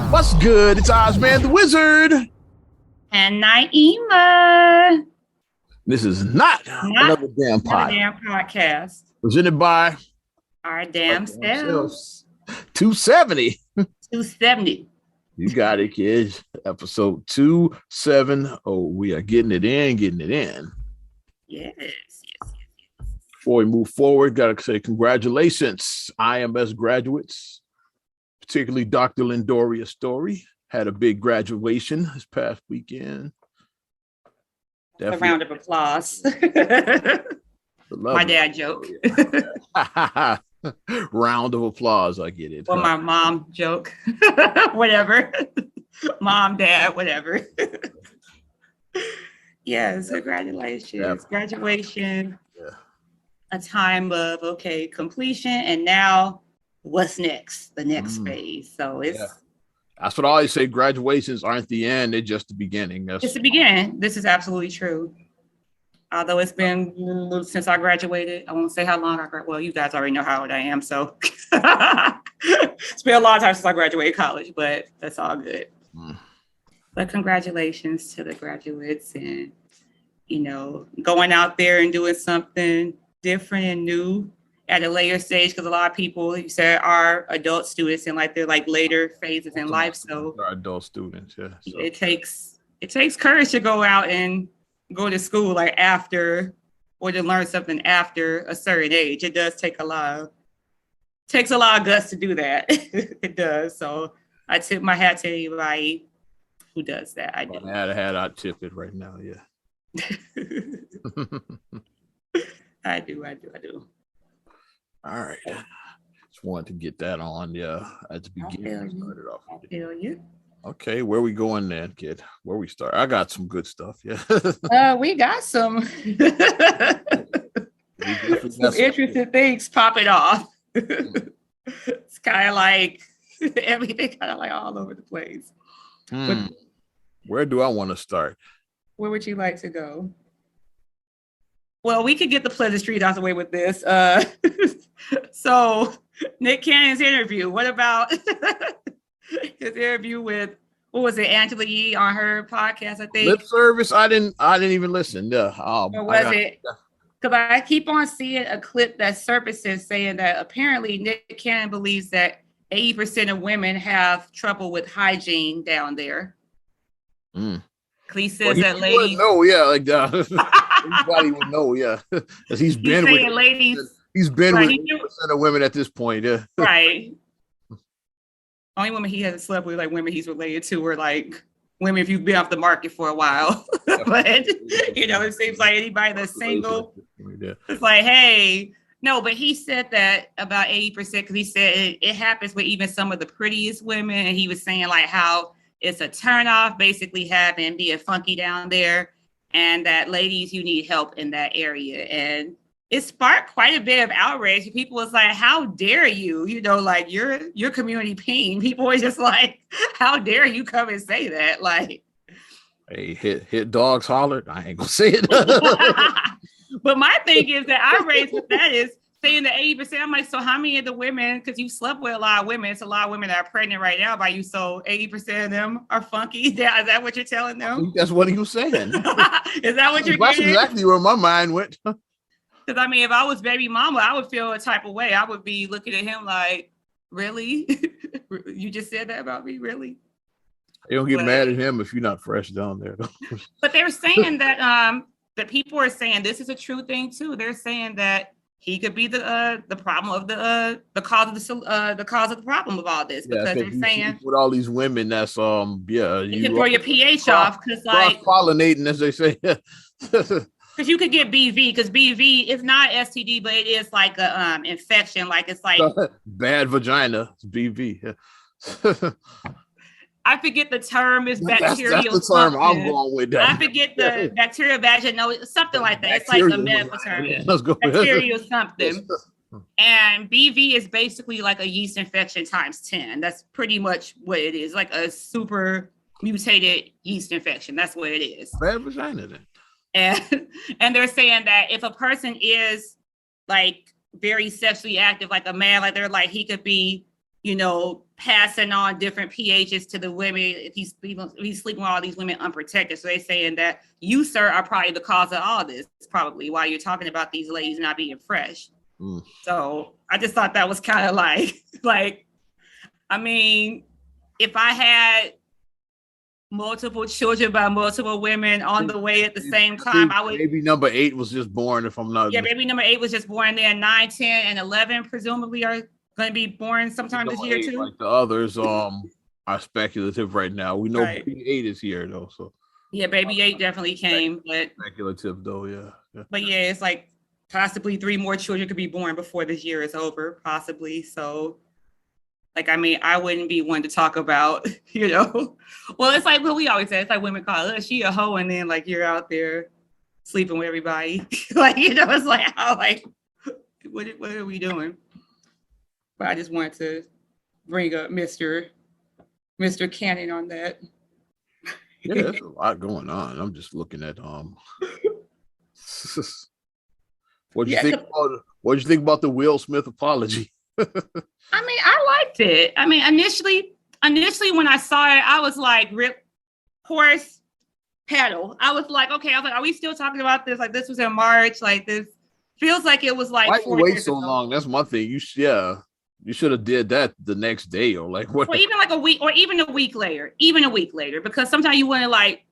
What's good? It's Ozman the Wizard. And Naima. This is not Not another damn another pod. damn podcast. Presented by Our damn selves. 270. 270. You got it, kids. Episode 270. We are getting it in. Yes. Before we move forward, gotta say congratulations, IMS graduates, particularly Dr. Lindoria Story. Had a big graduation this past weekend. Definitely. A round of applause. My dad joke. Round of applause. I get it. Well, my mom joke. Whatever. Mom, dad, whatever. Yes, congratulations. Yeah. Graduation. Yeah. A time of completion, and now what's next? The next phase. So it's that's what I always say. Graduations aren't the end; they're just the beginning. It's the beginning. This is absolutely true. Although it's been since I graduated, I won't say how long I graduated. Well, you guys already know how old I am, so it's been a long time since I graduated college, but that's all good. But congratulations to the graduates, and going out there and doing something different and new at a later stage, because a lot of people, you said, are adult students and they're later phases in life. So they're adult students, yeah. So. It takes courage to go out and go to school after, or to learn something after a certain age. It does take takes a lot of guts to do that. It does. So I tip my hat to anybody who does that. I do. I'd tip it right now, yeah. I do. All right. Just wanted to get that on, at the beginning. I feel you. Okay, where we going then, kid? Where we start? I got some good stuff, yeah. We got some interesting things popping off. It's kind of everything kind of all over the place. But, where do I want to start? Where would you like to go? Well, we could get the pleasantries out of the way with this. So Nick Cannon's interview. What about his interview with, what was it, Angela Yee on her podcast, I think? Lip service? I didn't even listen. Yeah. Or was it? Because I keep on seeing a clip that surfaces saying that apparently Nick Cannon believes that 80% of women have trouble with hygiene down there. He says that ladies. No, yeah, everybody would know, yeah, because he's been with ladies. He's been with 80% of women at this point, yeah. Right. Only women he hasn't slept with, women he's related to, are women if you've been off the market for a while. But it seems like anybody that's single, it's hey. No, but he said that about 80%, because he said it happens with even some of the prettiest women, and he was saying how it's a turnoff, basically being funky down there, and that ladies, you need help in that area. And it sparked quite a bit of outrage. People was how dare you? You're community peen. People were just how dare you come and say that? Hey, hit dogs hollered. I ain't gonna say it. But my thing is that outrage with that is saying that 80%. I'm so how many of the women, because you slept with a lot of women, it's a lot of women that are pregnant right now by you, so 80% of them are funky. Is that what you're telling them? I think that's what he was saying. Is that what you're That's getting? exactly where my mind went. Because if I was baby mama, I would feel a type of way. I would be looking at him really? You just said that about me, really? You don't get mad at him if you're not fresh down there. But they're saying that that people are saying this is a true thing too. They're saying that he could be the problem of the cause of the cause of the problem of all this, because they're saying with all these women, that's you can throw your pH off, because pollinating, as they say. Because you could get BV, because BV is not STD, but it is a infection. It's bad vagina. It's BV. I forget the term is bacterial. That's the term I'm going with. That. I forget the bacterial vaginal, something like that. It's a medical term. Yeah, let's go. Bacterial something. And BV is basically a yeast infection times 10. That's pretty much what it is. A super mutated yeast infection. That's what it is. Bad vagina then. And they're saying that if a person is very sexually active, like a man, they're he could be passing on different pHs to the women if he's sleeping with all these women unprotected. So they're saying that you, sir, are probably the cause of all this, probably while you're talking about these ladies not being fresh. So I just thought that was kind of like, I mean, if I had multiple children by multiple women on the way at the same time, I would. Baby number 8 was just born, if I'm not. Yeah, baby number 8 was just born there. 9, 10, and 11 presumably are going to be born sometime this year too. Like the others are speculative right now. We know baby 8 is here though, so. Yeah, baby 8 definitely came, but speculative though, yeah. But yeah, it's like possibly 3 more children could be born before this year is over, possibly. So, like, I mean, I wouldn't be one to talk about, Well, it's like what we always say. It's like women call it, she a hoe, and then like you're out there sleeping with everybody. Like, it's like, how, like, what are we doing? But I just wanted to bring up Mr. Cannon on that. Yeah, there's a lot going on. I'm just looking at What'd you think about the Will Smith apology? I mean, I liked it. I mean, initially when I saw it, I was like, rip, horse, pedal. I was like, okay, are we still talking about this? Like, this was in March. Like, this feels like it was like. Why you wait so long? That's my thing. You should have did that the next day or like what? Or even like a week, or even a week later. Because sometimes you want to like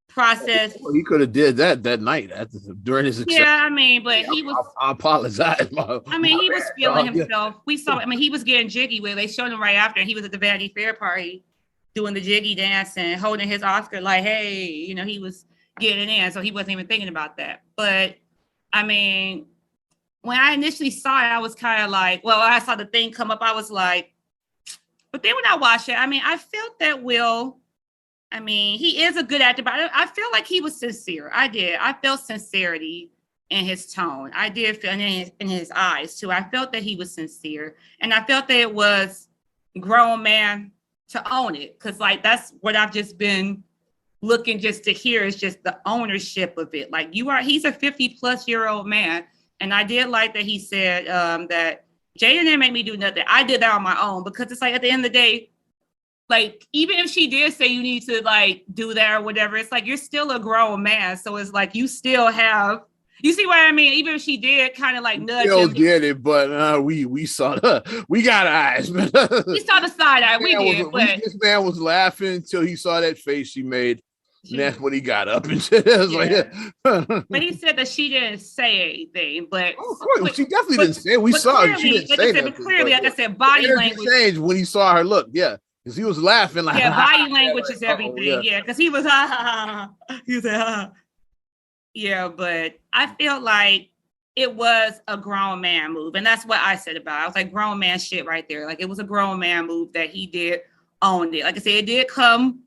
process. Well, he could have did that night during his. Yeah, I mean, but he was. I apologize. He was feeling himself. We saw. I mean, he was getting jiggy with. They showed him right after. He was at the Vanity Fair party, doing the jiggy dance and holding his Oscar. Like, hey, he was getting in, so he wasn't even thinking about that. But I mean, when I initially saw it, I was kind of like, well, I saw the thing come up. I was like, but then when I watched it, I mean, I felt that Will. I mean, he is a good actor, but I feel like he was sincere. I did. I felt sincerity in his tone. I did feel in his eyes too. I felt that he was sincere, and I felt that it was grown man to own it, because like that's what I've just been looking just to hear is just the ownership of it. Like he's a 50-plus-year-old man, and I did like that he said that Jada didn't make me do nothing. I did that on my own, because it's like at the end of the day. Like, even if she did say you need to like do that or whatever, it's like you're still a grown man. So it's like you still have, you see what I mean? Even if she did kind of like nudge him. Get it, but we saw we got eyes, man. We saw the side eye. This man was laughing until he saw that face she made. And that's when he got up and shit. But he said that she didn't say anything. But of course, she definitely didn't say it. We saw her. She didn't say that. But clearly, like I said, body language changed when he saw her look. Yeah. Because he was laughing like body language is everything. Yeah, because he was he said yeah, but I feel like it was a grown man move, and that's what I said about it. I was like, grown man shit right there. Like, it was a grown man move that he did own it. Like I said, it did come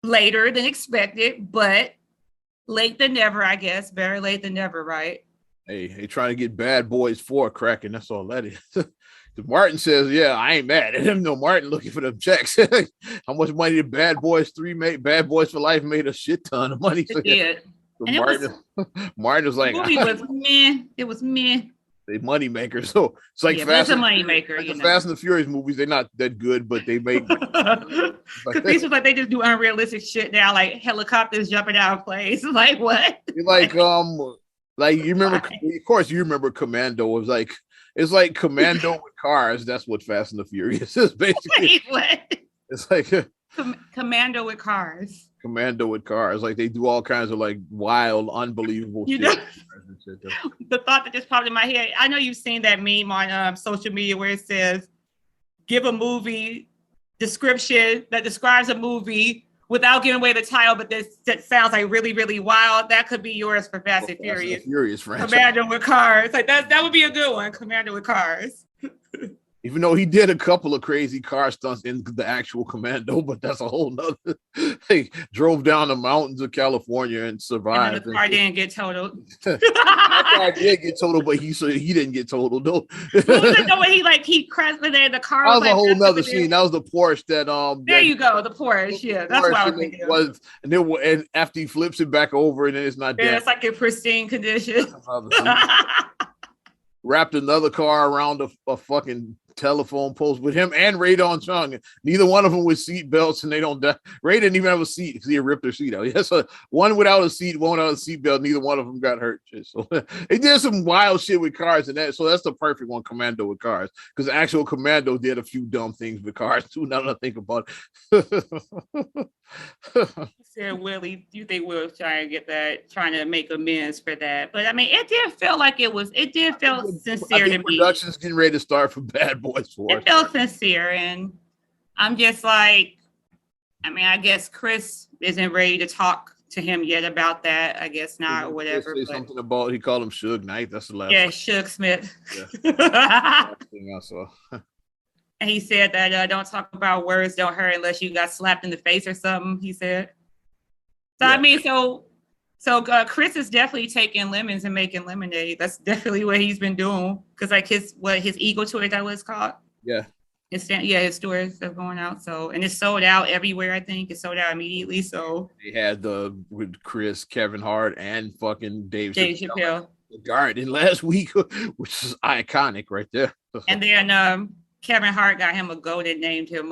later than expected, but late than never, I guess. Better late than never, right? Hey, they trying to get Bad Boys 4 cracking. That's all that is. Martin says, yeah, I ain't mad at him. No, Martin looking for them checks. How much money did Bad Boys 3 make? Bad Boys for Life made a shit ton of money. So, yeah. So Martin was like, the movie was meh. It was meh. They money makers. So it's like it's a money maker. Like the Fast and the Furious movies, they're not that good, but they make. Because these was like they just do unrealistic shit now, like helicopters jumping out of planes. Like what? Like you remember? Of course, you remember Commando. It was like. It's like Commando with cars. That's what Fast and the Furious is basically. Wait, what? It's like Commando with cars. Commando with cars. Like they do all kinds of like wild, unbelievable shit. The thought that just popped in my head. I know you've seen that meme on social media where it says, "Give a movie description that describes a movie without giving away the title, but that sounds like really, really wild." That could be yours for Fast and Furious. Commando with cars. Like that would be a good one. Commando with cars. Even though he did a couple of crazy car stunts in the actual Commando, but that's a whole nother. He drove down the mountains of California and survived. And the car didn't get totaled. That car did get totaled, but he didn't get totaled. No. What was it though? He crashed with the car. That was a whole nother scene. That was the Porsche that There you go, the Porsche. Yeah, that's what I was thinking. And after he flips it back over, and then it's not dead. It's like in pristine condition. Wrapped another car around a fucking telephone post with him and Ray Don Chung. Neither one of them with seat belts, and they don't die. Ray didn't even have a seat because he ripped her seat out. Yes, one without a seat, one without a seat belt. Neither one of them got hurt. So they did some wild shit with cars, and that. So that's the perfect one, Commando with cars, because actual Commando did a few dumb things with cars too. Now that I think about it. Said Willie, you think Will was trying to get that, trying to make amends for that? But I mean, it did feel like it did feel sincere to me. Production's getting ready to start for Bad Boys 4. It felt sincere, and I'm just like, I mean, I guess Chris isn't ready to talk to him yet about that. I guess not, or whatever. Say something about, he called him Suge Knight. That's the last. Yeah, Suge Smith. Yeah. Thing I saw. And he said that don't talk about words don't hurt unless you got slapped in the face or something. He said. So yeah. I mean, so Chris is definitely taking lemons and making lemonade. That's definitely what he's been doing. Because like his Eagle tour, that was called. Yeah. His stores are going out. So, and it's sold out everywhere. I think it's sold out immediately. So they had with Chris, Kevin Hart, and fucking Dave Chappelle. The Garden last week, which is iconic right there. And then Kevin Hart got him a goat and named him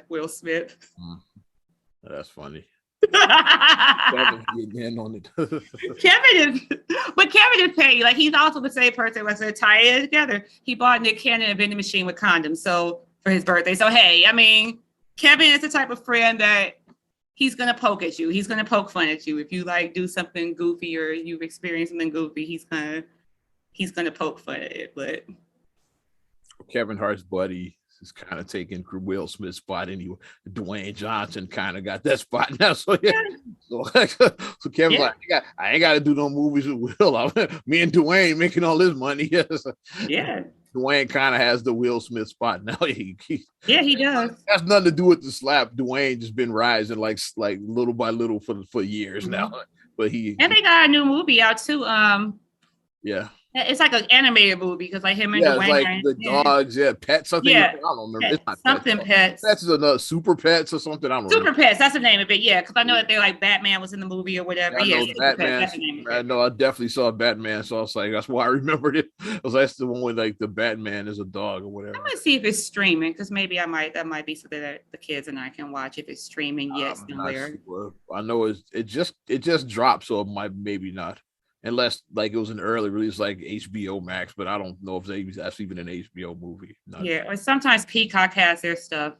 Will Smith. That's funny. Kevin's getting in on it. Kevin is paid. Like, he's also the same person who said tie it together. He bought Nick Cannon a vending machine with condoms, so for his birthday. So hey, I mean, Kevin is the type of friend that he's gonna poke at you. He's gonna poke fun at you if you like do something goofy or you've experienced something goofy. He's gonna poke fun at it. But Kevin Hart's buddy is kind of taking Will Smith's spot anyway. Dwayne Johnson kind of got that spot now. So yeah. So Kevin's like, I ain't got to do no movies with Will. Me and Dwayne making all this money. Yeah. Dwayne kind of has the Will Smith spot now. He does. That's nothing to do with the slap. Dwayne just been rising like little by little for years now. But they got a new movie out too. Yeah. It's like an animated movie because like him and Dwayne. It's like the dogs, pets, something. Yeah. I don't remember. It's not something pets. Pets is another Super Pets or something. I don't Super remember. Pets, that's the name of it. Yeah, because I know that they're like Batman was in the movie or whatever. Yeah, I know Batman. I know I definitely saw Batman, so I was like, that's why I remembered it. I was like, that's the one with like the Batman is a dog or whatever. I'm gonna see if it's streaming because maybe that might be something that the kids and I can watch if it's streaming. Yes, somewhere. Sure. I know it just dropped, so it might maybe not. Unless like it was an early release like HBO Max, but I don't know if that's even an HBO movie. Or sometimes Peacock has their stuff,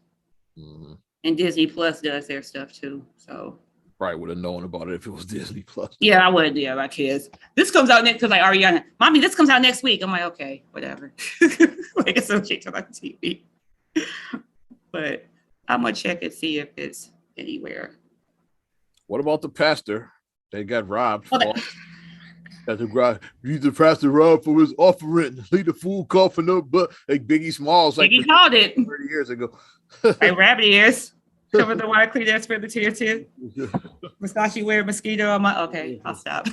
and Disney Plus does their stuff too. So probably would have known about it if it was Disney Plus. Yeah, I would. Yeah, my kids. This comes out next because like Ariana, mommy, this comes out next week. I'm like, okay, whatever. Like it's okay to on TV, but I'm gonna check and see if it's anywhere. What about the pastor? They got robbed. The pastor robbed for his offering. Leave the fool coughing up, but like Biggie Smalls, like Biggie called it 30 years ago. Like rabbit ears. Cover the water, clean that, spread the tears too. Mustache wear mosquito on my. Okay, I'll stop.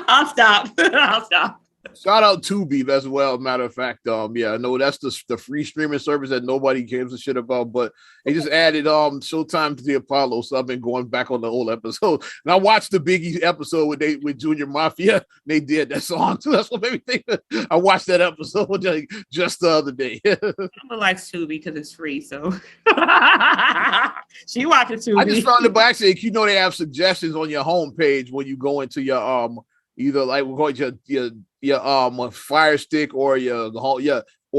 I'll stop. Shout out Tubi as well. Matter of fact, I know that's the free streaming service that nobody gives a shit about, but they just added Showtime to the Apollo, so I've been going back on the old episode, and I watched the Biggie episode with Junior Mafia. They did that song, so that's what made me think that I watched that episode just the other day. I like Tubi because it's free, so she watches Tubi. I just found it by accident. You know they have suggestions on your homepage when you go into your either like we're going to your Fire Stick or your smart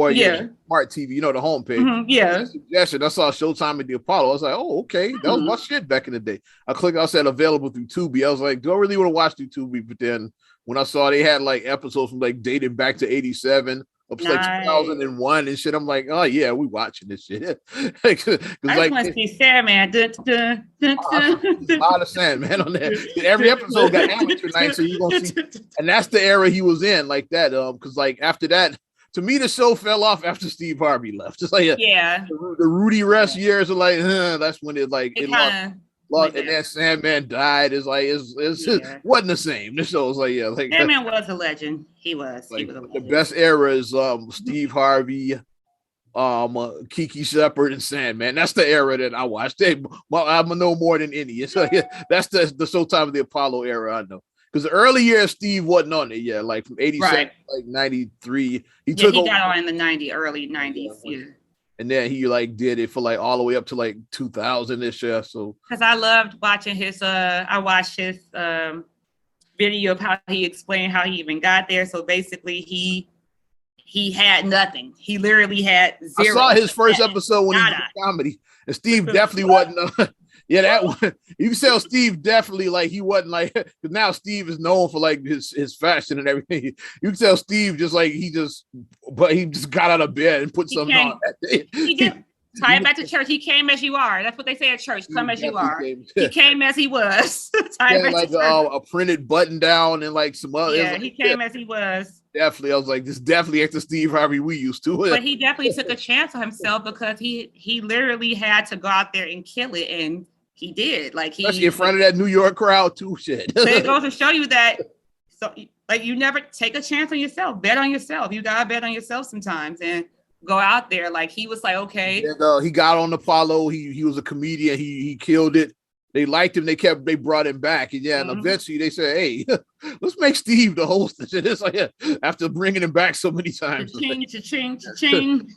TV, you know, the homepage. Suggestion. I saw Showtime at the Apollo. I was like, oh, okay, that was my shit back in the day. I said available through Tubi. I was like, do I really want to watch through Tubi? But then when I saw they had like episodes from like dating back to 87 up to like 2001 and shit, I'm like, oh yeah, we watching this shit. I just want to see Sandman. A lot of Sandman on there. Every episode got amateur night, so you're gonna see, and that's the era he was in, like that. Because like after that, to me, the show fell off after Steve Harvey left. Just like the Rudy Rush years are like, that's when it lost, and then Sandman died. It's like it wasn't the same. This show was like Sandman was a legend. He was. Like, he was a legend. The best era is Steve Harvey, Kiki Shepard, and Sandman. That's the era that I watched. I know more than any. So that's the Showtime of the Apollo era. I know. because the early years Steve wasn't on it yet. Like from 87 Right. like 93, he Yeah, took he over. got on in the early 90s. Yeah. And then he like did it for like all the way up to like 2000-ish. Yeah. So Because I loved watching his I watched his video of how he explained how he even got there. So basically he had nothing. He literally had zero. I saw his first episode when he did comedy, and Steve definitely wasn't. Yeah, that one. You can tell Steve definitely like he wasn't like, because now Steve is known for like his fashion and everything. You can tell Steve just like he just got out of bed and put something on that day. He did. Tie it back to church. He came as you are. That's what they say at church. Come as you are. He came as he was. Yeah, like a printed button down and like some other. Yeah, like, he came as he was. Definitely, I was like, this definitely ain't the Steve Harvey we used to. But he definitely took a chance on himself because he literally had to go out there and kill it, and he did. Like especially in front of that New York crowd too. Shit. So it goes to show you that. So like you never take a chance on yourself. Bet on yourself. You gotta bet on yourself sometimes and go out there. Like he was like, okay. And, he got on Apollo. He was a comedian. He killed it. They liked him. They brought him back. And and eventually they said, hey, let's make Steve the host. And it's like, after bringing him back so many times. Cha-ching.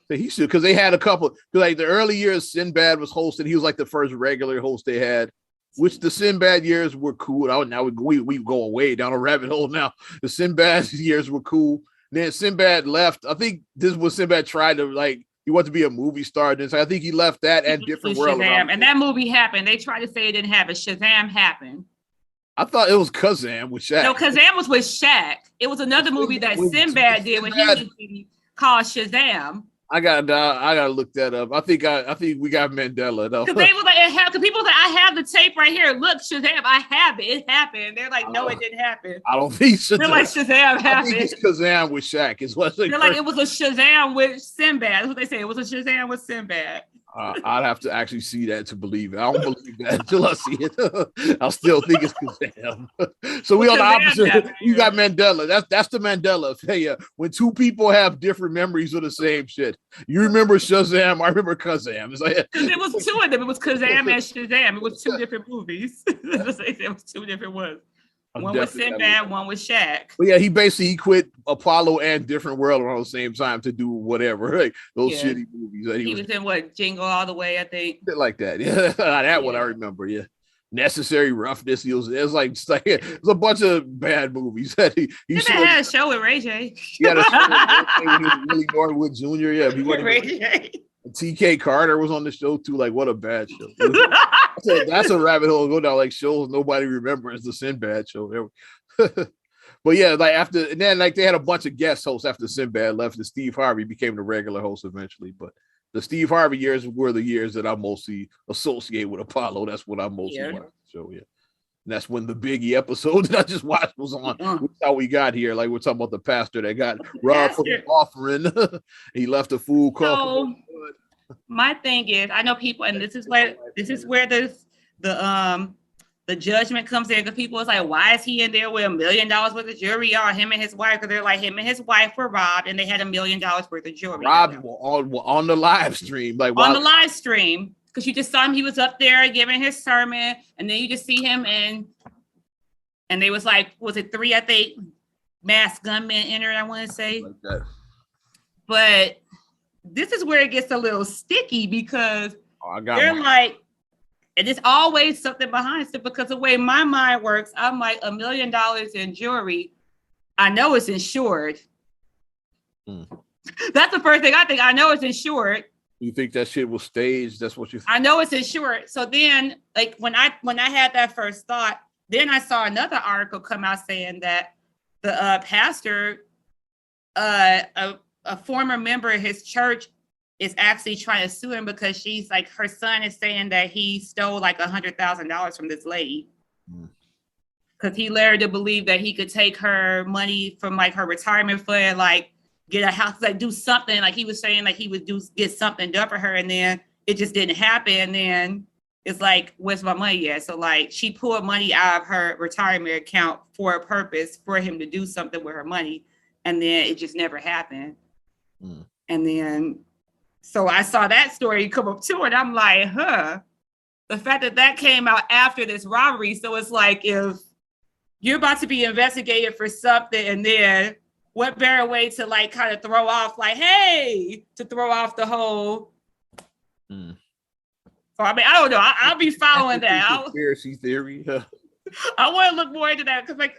He should, because they had a couple, like the early years, Sinbad was hosting. He was like the first regular host they had, which the Sinbad years were cool. Now we go way down a rabbit hole now. The Sinbad years were cool. Then Sinbad left. I think this was Sinbad tried to like, he wanted to be a movie star. And so I think he left that and Different World. And that movie happened. They tried to say it didn't happen. Shazam happened. I thought it was Kazam with Shaq. No, Kazam was with Shaq. It was another movie that Sinbad did when he was called Shazam. I gotta look that up. I think we got Mandela though. Because they were like, because people like, I have the tape right here. Look, Shazam, I have it. It happened. They're like, no, it didn't happen. I don't think Shazam. They're like, Shazam happened. I think it's Kazam with Shaq. Is what they're like, it was a Shazam with Sinbad. That's what they say. It was a Shazam with Sinbad. I'd have to actually see that to believe it. I don't believe that until I see it. I'll still think it's Kazam. So we on the opposite. You got Mandela. That's the Mandela. Hey, when two people have different memories of the same shit. You remember Shazam, I remember Kazam. It's like, it was two of them. It was Kazam and Shazam. It was two different movies. It was two different ones. One with Sinbad, one with Shaq. But yeah, he quit Apollo and Different World around the same time to do whatever, like those shitty movies. That he was in what, Jingle All the Way, I think. Like that, yeah. That one I remember, yeah. Necessary Roughness. It was a bunch of bad movies that he had a show with Ray J. He had a show with Willie Norwood Jr. Yeah, Ray J. TK Carter was on the show too. Like, what a bad show. That's a rabbit hole. Go down like shows nobody remembers, the Sinbad show. But yeah, like after, and then like they had a bunch of guest hosts after Sinbad left, and Steve Harvey became the regular host eventually. But the Steve Harvey years were the years that I mostly associate with Apollo. That's what I mostly watched the show. Yeah. And that's when the Biggie episode that I just watched was on. That's how we got here. Like we're talking about the pastor that got robbed for his offering. He left a food call. My thing is, I know people, and this is where the judgment comes in. Because people is like, why is he in there with $1 million worth of jewelry, or him and his wife? Because they're like, him and his wife were robbed, and they had $1 million worth of jewelry. Robbed on the live stream, like on the live stream. Because you just saw him, he was up there giving his sermon, and then you just see him and they was like, was it 3, I think, masked gunmen entered, I want to say. Like that. But this is where it gets a little sticky because they're like, and it's always something behind it, because the way my mind works, I'm like, $1 million in jewelry, I know it's insured. That's the first thing I think. I know it's insured. You think that shit was staged? That's what you think? I know it's insured. So then, like when I had that first thought, then I saw another article come out saying that the pastor, a former member of his church, is actually trying to sue him because she's like, her son is saying that he stole like $100,000 from this lady because he led her to believe that he could take her money from like her retirement fund, like get a house, like do something. Like he was saying like he would get something done for her, and then it just didn't happen. And then it's like, where's my money at? So like she pulled money out of her retirement account for a purpose for him to do something with her money, and then it just never happened. And then so I saw that story come up too, and I'm like, the fact that came out after this robbery. So it's like, if you're about to be investigated for something, and then what better way to like kind of throw off, like, hey, to throw off the whole. So I mean, I don't know. I'll be following that. Conspiracy theory. I want to look more into that because, like,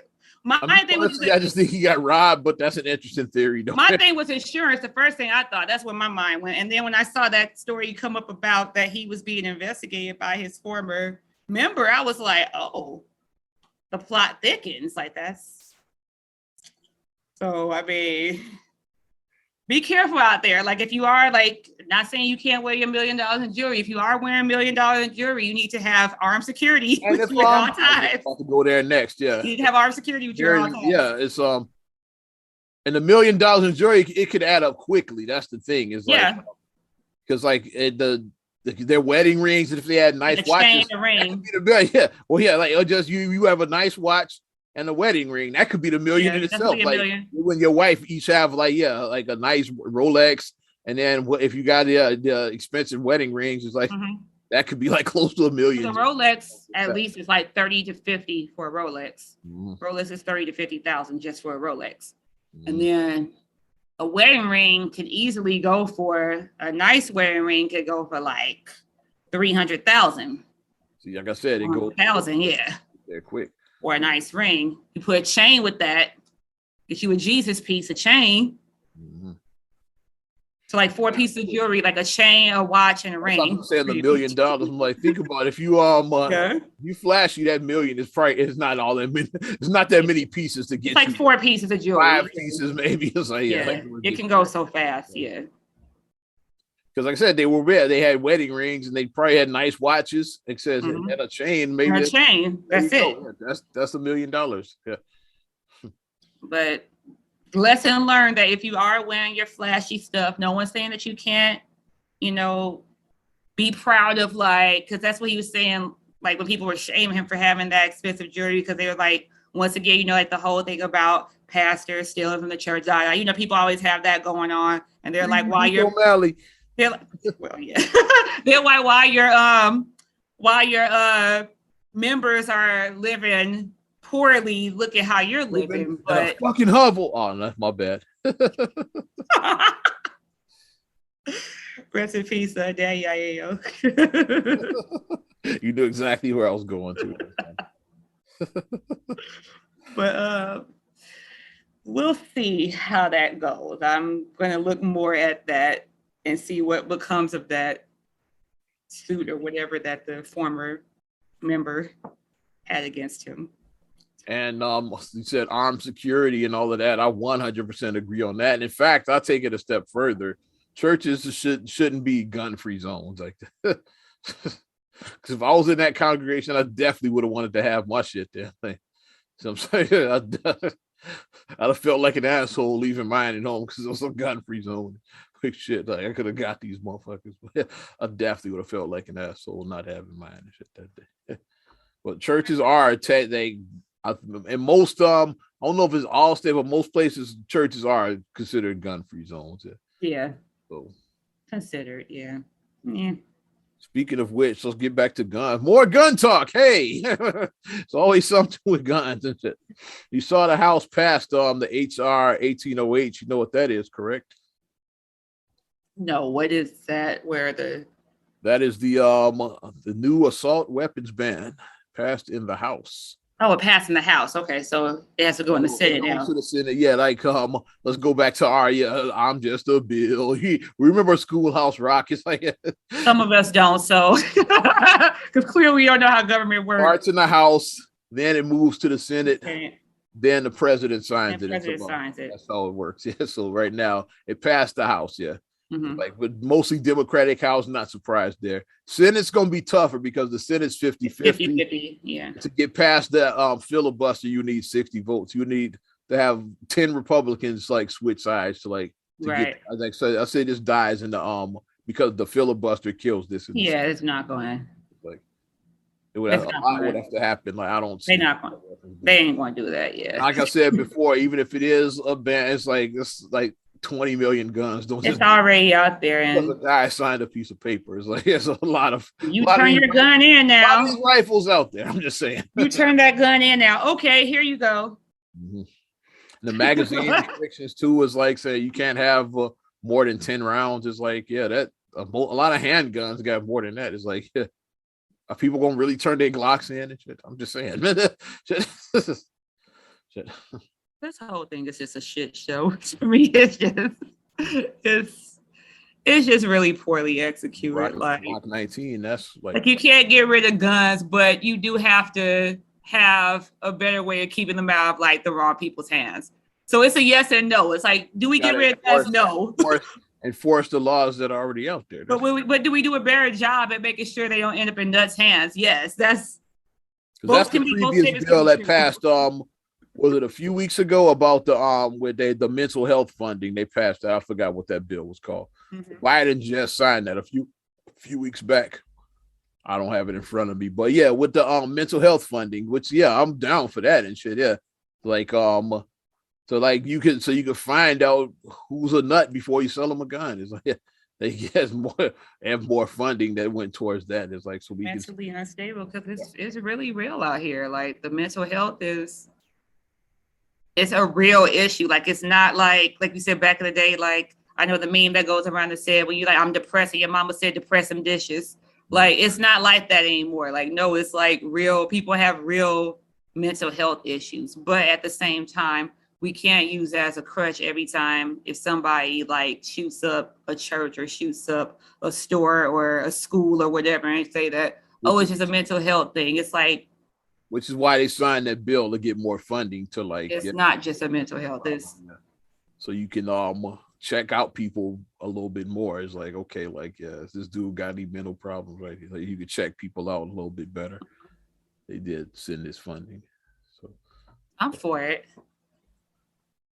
thing was, I just think he got robbed, but that's an interesting theory. My thing was insurance. The first thing I thought, that's where my mind went. And then when I saw that story come up about that he was being investigated by his former member, I was like, oh, the plot thickens. Like, that's. So, I mean, be careful out there. Like, if you are, like, not saying you can't wear your $1 million in jewelry. If you are wearing $1 million in jewelry, you need to have armed security with you at all times. About to go there next, yeah. You need to have armed security with you at all times. Yeah, it's and $1 million in jewelry, it could add up quickly. That's the thing. Is like, because like their wedding rings, and if they had nice watches, yeah. Well, yeah, like just you have a nice watch and a wedding ring, that could be the $1 million in itself. Like when your wife each have like a nice Rolex, and then if you got the expensive wedding rings, it's like that could be like close to $1 million. The Rolex at least is like 30 to 50 for a Rolex. Rolex is 30 to 50,000 just for a Rolex, and then a wedding ring can easily go for a nice wedding ring could go for like 300,000. See, like I said, it goes 1,000, yeah. They're quick. Or a nice ring. You put a chain with that, get you a Jesus piece, a chain. So like 4 pieces of jewelry, like a chain, a watch, and a ring. I'm saying $1 million. I'm like, think about it. If you you flash you that million, it's not all that many. It's not that many pieces to get. It's like 4 pieces of jewelry. 5 pieces maybe. It's like it can go so fast. Yeah. Because like I said, they were rare. They had wedding rings and they probably had nice watches. It says and a chain, maybe a chain. That's it. That's $1 million. Yeah. But lesson learned that if you are wearing your flashy stuff, no one's saying that you can't, be proud of, like, because that's what he was saying, like when people were shaming him for having that expensive jewelry, because they were like, once again, like the whole thing about pastors stealing from the church. People always have that going on, and they're like, while you're they're like, well, yeah, they're like, while your members are living poorly, look at how you're living. But fucking hovel. Oh, no, my bad. Rest in peace, Daddy Iayo. You knew exactly where I was going to. But we'll see how that goes. I'm going to look more at that and see what becomes of that suit or whatever that the former member had against him. And you said armed security and all of that. I 100% agree on that. And in fact, I'll take it a step further. Churches shouldn't be gun-free zones like that. Because if I was in that congregation, I definitely would have wanted to have my shit there. So I'm saying I'd have felt like an asshole leaving mine at home because it was a gun-free zone. Quick shit, like I could have got these motherfuckers. But I definitely would have felt like an asshole not having mine and shit that day. But churches are and most I don't know if it's all state, but most places churches are considered gun-free zones. Yeah. So considered, yeah. Speaking of which, let's get back to guns. More gun talk. Hey, it's always something with guns, isn't it? You saw the House passed the HR 1808. You know what that is, correct? No, what is that? That is the new assault weapons ban passed in the House. Oh, it passed in the House. Okay, so it has to go in the Senate now. To the Senate, yeah. Like, let's go back to I'm just a bill. Remember Schoolhouse Rock? It's like some of us don't, so because clearly we don't know how government works. Starts in the House, then it moves to the Senate, then the president signs it. That's how it works. Yeah. So right now it passed the House. Yeah. Like with mostly Democratic House, not surprised there. Senate's gonna be tougher because the Senate's 50-50. Yeah. To get past that filibuster, you need 60 votes. You need to have 10 Republicans like switch sides to right. I say this dies in the because the filibuster kills this. Yeah, it's not going. Like it would have to happen. Like I don't. They ain't going to do that. Yeah. Like I said before, even if it is a ban, it's like 20 million guns. Don't It's just already out there, because a and guy signed a piece of paper. It's like there's a lot of you lot of turn these your gun in a lot of now. these rifles out there. I'm just saying. You turn that gun in now. Okay, here you go. Mhm. The magazine restrictions too is like say you can't have more than 10 rounds. It's like that a lot of handguns got more than that. It's like are people gonna really turn their Glocks in and shit? I'm just saying. Shit. This whole thing is just a shit show. To me, it's just really poorly executed. Glock 19. That's like you can't get rid of guns, but you do have to have a better way of keeping them out of like the wrong people's hands. So it's a yes and no. It's like, do we get rid of guns? No. Enforce the laws that are already out there. But do we do a better job at making sure they don't end up in nuts' hands? Yes, that's the previous bill that passed. Was it a few weeks ago about the with the mental health funding? They passed that. I forgot what that bill was called. Mm-hmm. Biden just signed that a few weeks back. I don't have it in front of me, but yeah, with the mental health funding, which I'm down for that and shit. Yeah, like so like you can find out who's a nut before you sell them a gun. It's like they get more funding that went towards that. It's like so we mentally unstable because it's really real out here. Like the mental health it's a real issue. Like it's not like you said back in the day. Like I know the meme that goes around that said when you like I'm depressed and your mama said depress some dishes. Like it's not like that anymore. Like no, it's like real people have real mental health issues. But at the same time, we can't use that as a crutch every time if somebody like shoots up a church or shoots up a store or a school or whatever and say that, oh, it's just a mental health thing. It's like, which is why they signed that bill to get more funding to like it's not just a mental health. It's so you can check out people a little bit more. It's like, okay, like if this dude got any mental problems, right? Like you could check people out a little bit better. They did send this funding. So I'm for it.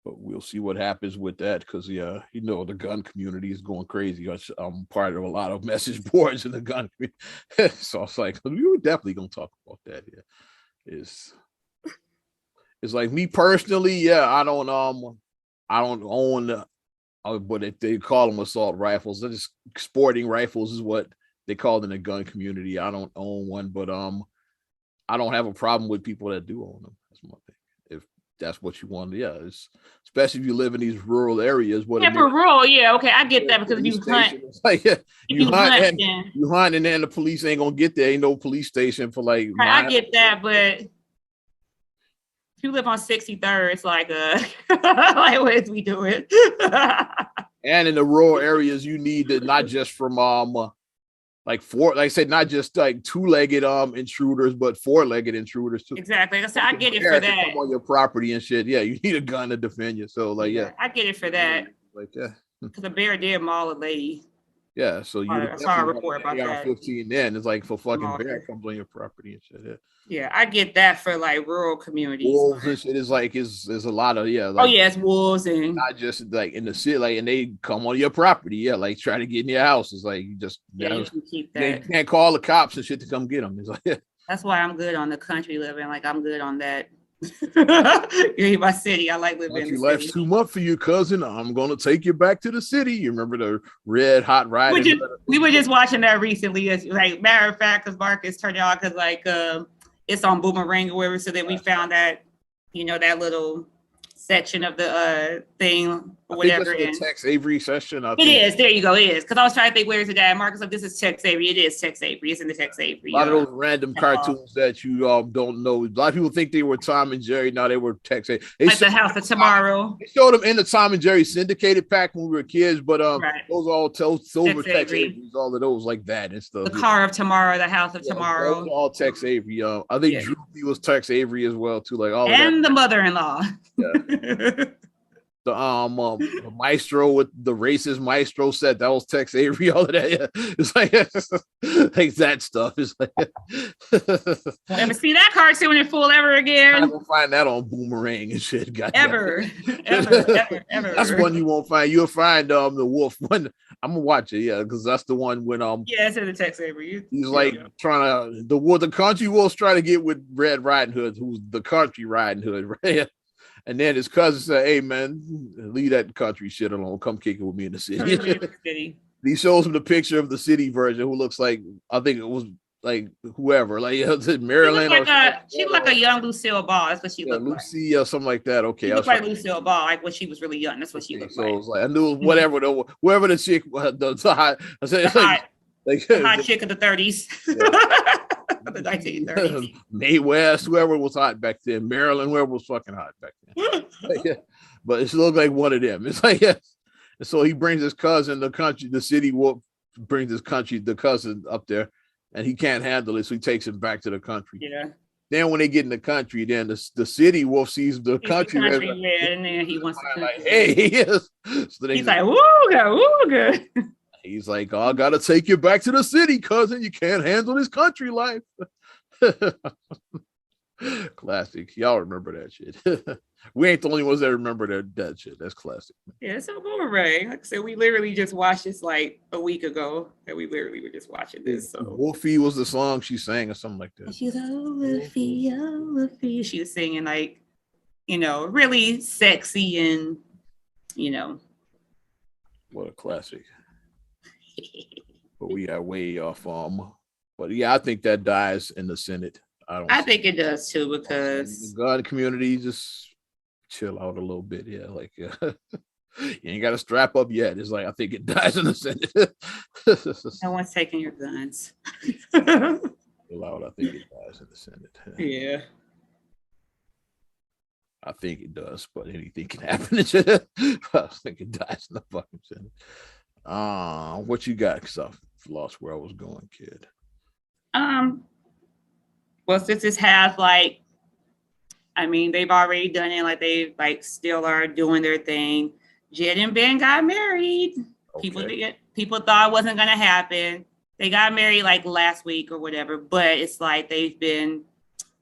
But we'll see what happens with that because the gun community is going crazy. I'm part of a lot of message boards in the gun community. So it's like we were definitely gonna talk about that. Yeah. It's like me personally, I don't own what they call them assault rifles. They're just sporting rifles is what they call it in the gun community. I don't own one, but I don't have a problem with people that do own them. That's my thing. If that's what you want, it's especially if you live in these rural areas. For rural, okay, I get that because you hunt. Like, you hunt, and then the police ain't gonna get there. Ain't no police station for like. I get that, but if you live on 63rd, it's like like what is we doing? And in the rural areas, you need it not just from like I said, not just like two-legged intruders, but four-legged intruders too. Exactly. I said I get it for that. Come on your property and shit. Yeah, you need a gun to defend you. So like, I get it for that. Like because a bear did maul a lady. Yeah, so I saw a report about that. 15 then it's like for fucking bear comes on your property and shit. Yeah, I get that for like rural communities. Wolves and shit is like is a lot of it's wolves and not just like in the city, like and they come on your property, like try to get in your house. It's like you just you can keep that. They can't call the cops and shit to come get them. It's like that's why I'm good on the country living. Like I'm good on that. You're my city. I like living in the life's too much for you, cousin. I'm gonna take you back to the city. You remember the red hot ride? We were just watching that recently. It's like matter of fact, because Marcus turned it on because like it's on Boomerang or whatever. So then we found that that little section of the thing or whatever. The Tex Avery section. It is. There you go. It is. Because I was trying to think, where's it at? Marcus, like, this is Tex Avery. It is Tex Avery. It's in the Tex Avery. A lot of those random cartoons that you don't know. A lot of people think they were Tom and Jerry. No, they were Tex Avery. Like the House of Tomorrow. They showed them in the Tom and Jerry syndicated pack when we were kids, but those all silver Tex Avery. All of those like that and stuff. The Car of Tomorrow, the House of Tomorrow. Those all Tex Avery. I think Droopy was Tex Avery as well too. Like all and the mother-in-law. Yeah. The maestro with the racist maestro set, that was Tex Avery. All of that, yeah. It's like that stuff. It's like never see that cartoon in full ever again. I won't find that on Boomerang and shit. Ever. That's one you won't find. You'll find the wolf one. I'm gonna watch it, because that's the one when it's in the Tex Avery. He's trying to the country wolves try to get with Red Riding Hood, who's the country Riding Hood, right? And then his cousin said, "Hey man, leave that country shit alone. Come kick it with me in the city." He shows him the picture of the city version, who looks like, I think it was like whoever, like Maryland. She looked like a young Lucille Ball. That's what she looked like. Lucy or something like that. Okay, she looked like Lucille Ball, like when she was really young. That's what she looked like. So it was like I knew whatever whoever the chick, the hot, I said the hot chick of the 30s. The 1930s. Mae West, whoever was hot back then, Maryland, whoever was fucking hot back then. But it looked like one of them. It's like, and so he brings his cousin, the city wolf brings the cousin up there, and he can't handle it, so he takes him back to the country. Yeah. Then when they get in the country, then the city wolf sees the country red, and then he wants to like, hey, so he's like, ooga. He's like, oh, I gotta take you back to the city, cousin. You can't handle this country life. Classic. Y'all remember that shit. We ain't the only ones that remember that shit. That's classic. Yeah, so Boomerang. Like I said, we literally just watched this like a week ago. And we literally were just watching this. So Wolfie was the song she sang or something like that. She's like, oh, Wolfie, oh, Wolfie. She was singing like, really sexy and, What a classic. But we are way off. But yeah, I think that dies in the Senate. I think it does too, because the gun community just chill out a little bit. Yeah, like you ain't got to strap up yet. It's like I think it dies in the Senate. No one's taking your guns. Chill out. I think it dies in the Senate. Yeah. I think it does, but anything can happen. I think it dies in the fucking Senate. What you got? Because I lost where I was going, kid. Well, since this has they've already done it, like they still are doing their thing. Jen and Ben got married. Okay. People thought it wasn't gonna happen. They got married last week or whatever, but it's like they've been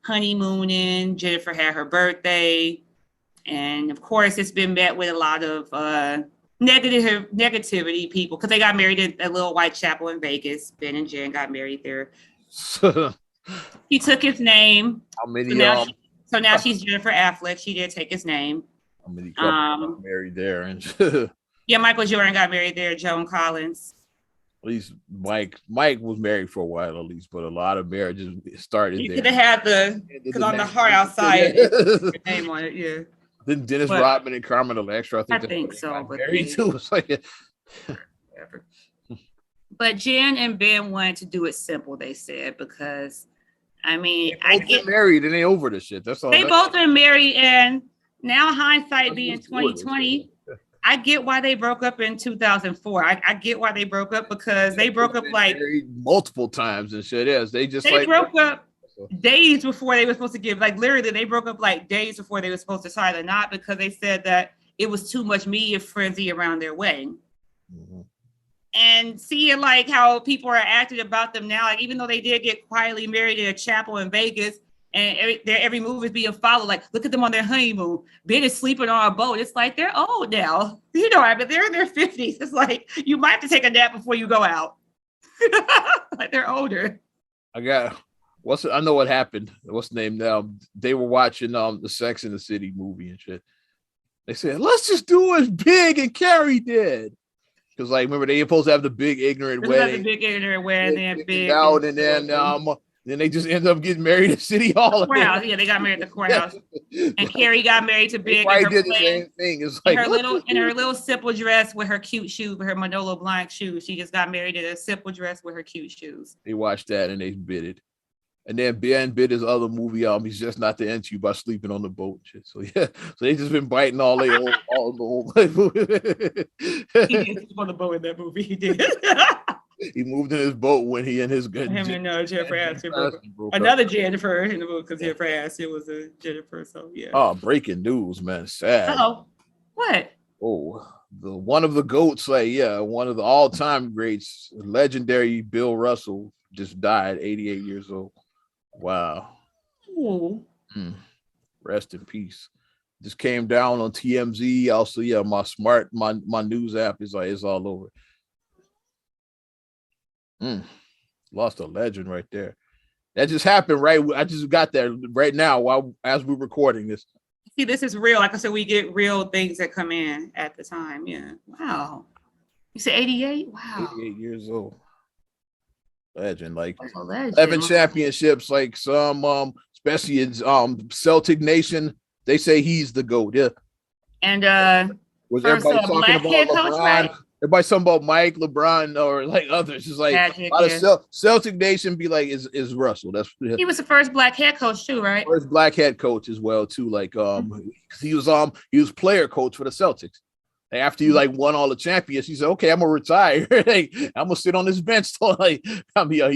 honeymooning. Jennifer had her birthday, and of course, it's been met with a lot of negativity. People, because they got married at a little white chapel in Vegas. Ben and Jen got married there. He took his name. How many? So now she's Jennifer Affleck. She did take his name. How many couples got married there? And yeah, Michael Jordan got married there. Joan Collins. At least Mike was married for a while, at least, but a lot of marriages started there. You could have had because on the heart outside, your name on it. Yeah. Then Dennis Rodman and Carmen Electra. I think so. But married too. It's like whatever. But Jen and Ben wanted to do it simple, they said, because I get married and they over this shit. That's all. They both been married, and now hindsight being 2020, I get why they broke up in 2004. I get why they broke up, because they broke up multiple times and shit. Yes, they broke up days before they were supposed to give. Literally, they broke up days before they were supposed to tie the knot, because they said that it was too much media frenzy around their wedding. Mm-hmm. And seeing how people are acting about them now, even though they did get quietly married in a chapel in Vegas, and every move is being followed. Look at them on their honeymoon. Ben is sleeping on a boat. It's they're old now. They're in their 50s. It's you might have to take a nap before you go out. They're older. I know what happened. What's the name now? They were watching the Sex and the City movie and shit. They said, let's just do as big and Carrie did. Because remember, they were supposed to have the big ignorant wedding. Then they just ended up getting married at City Hall. Courthouse. Yeah, they got married at the courthouse. And Carrie got married to Big. They did the same thing. It's in her little simple dress with her cute shoes, with her Manolo Blahnik shoes. She just got married in a simple dress with her cute shoes. They watched that and they bid it. And then Ben bid his other movie He's Just Not the End You by sleeping on the boat and shit. So yeah, so they just been biting all the old He did sleep on the boat in that movie. He did. He moved in his boat when he and his good. Him and Jennifer Aniston another Jennifer in the book, because Jennifer Aniston was a Jennifer. So yeah. Oh, breaking news, man! Sad. Oh, what? Oh, one of the goats, one of the all-time greats, legendary Bill Russell, just died, 88 years old. Wow. Rest in peace. Just came down on TMZ. Also, my news app is it's all over. Lost a legend right there. That just happened, right? I just got there right now as we're recording this. See, this is real. Like I said, we get real things that come in at the time. Yeah. Wow. You said 88? Wow. 88 years old. Legend. Like That's a legend. 11 championships, like some especially in Celtic Nation, they say he's the GOAT. Yeah. And Was first everybody talking black head about coach, LeBron? right? Everybody talking about Mike, LeBron, or like others. It's like Magic, a lot yeah. of Celtic Nation be like is Russell. That's He was the first black head coach too, right? first black head coach as well too. Like he was player coach for the Celtics. And after you like won all the champions, he said, "Okay, I'm gonna retire. Like, I'm gonna sit on this bench till like he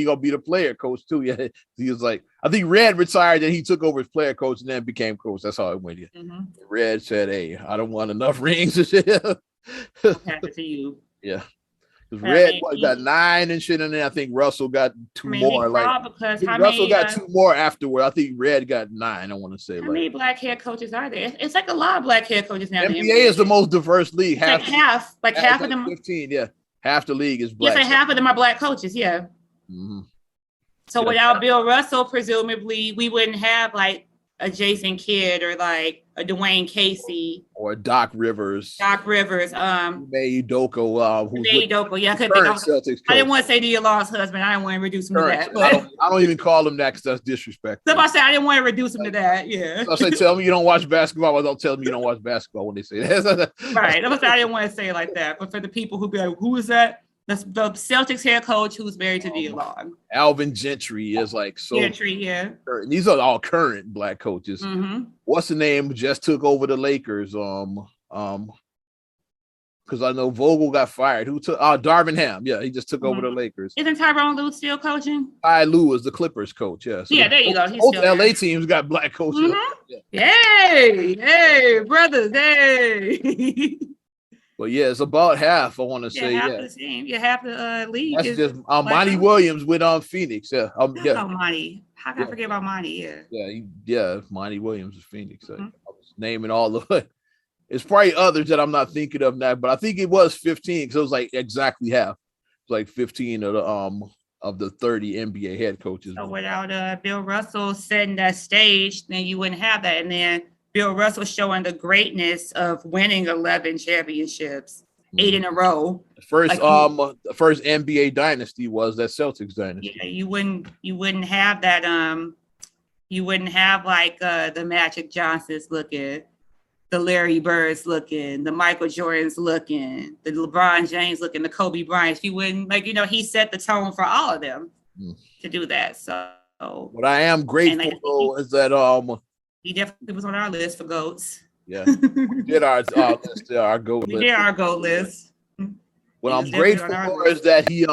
gonna be the player coach too." Yeah, he was like, I think Red retired, and he took over as player coach, and then became coach. That's how it went. Yeah. Red said, "Hey, I don't want enough rings." What happened to you? Yeah. Because Red got 9 and shit, and then I think Russell got 2 more. Like because Russell got 2 more afterward. I think Red got 9. I want to say. How many black head coaches are there? It's like a lot of black head coaches now. NBA is the most diverse league. Half of them. 15, yeah. Half the league is black. Yes, like half of them are black coaches. Yeah. Mm-hmm. So without Bill Russell, presumably we wouldn't have like a Jason Kidd or like a Dwayne Casey or Doc Rivers. Ime Udoka, who's Udoka. Yeah, I didn't want to say the law's husband. I didn't want to reduce him to that. But I don't even call him that because that's disrespectful. So I said I didn't want to reduce him to that. Yeah. So I say, tell me you don't watch basketball. Well, don't tell me you don't watch basketball when they say that. Right. I didn't want to say it like that. But for the people who be like, who is that? That's the Celtics head coach who's married to Nia Long. Alvin Gentry is like so. Gentry, yeah. These are all current black coaches. Mm-hmm. What's the name? Just took over the Lakers. Because I know Vogel got fired. Who took? Darvin Ham. Yeah, he just took over the Lakers. Isn't Tyronn Lue still coaching? Ty Lue is the Clippers coach. Yeah. So yeah, there you go. He's both LA teams got black coaches. Mm-hmm. Yeah. Hey, brothers, hey. But yeah, it's about half. I want to say, half the team. Yeah, half the league. That's just Monty Williams with Phoenix. Yeah, Monty. How can I forget about Monty? Yeah, Monty Williams is Phoenix. I was naming all the. It's probably others that I'm not thinking of now, but I think it was 15 because it was like exactly half. It's like 15 of the 30 NBA head coaches. So without Bill Russell setting that stage, then you wouldn't have that, and then Bill Russell showing the greatness of winning 11 championships, 8 in a row. The first NBA dynasty was that Celtics dynasty. Yeah, you wouldn't have that. You wouldn't have like the Magic Johnsons looking, the Larry Birds looking, the Michael Jordans looking, the LeBron James looking, the Kobe Bryant. You wouldn't he set the tone for all of them to do that. So what I am grateful though is that he definitely was on our list for GOATs. Yeah, we did our list, our GOAT list. We did our GOAT list. What I'm grateful for is that he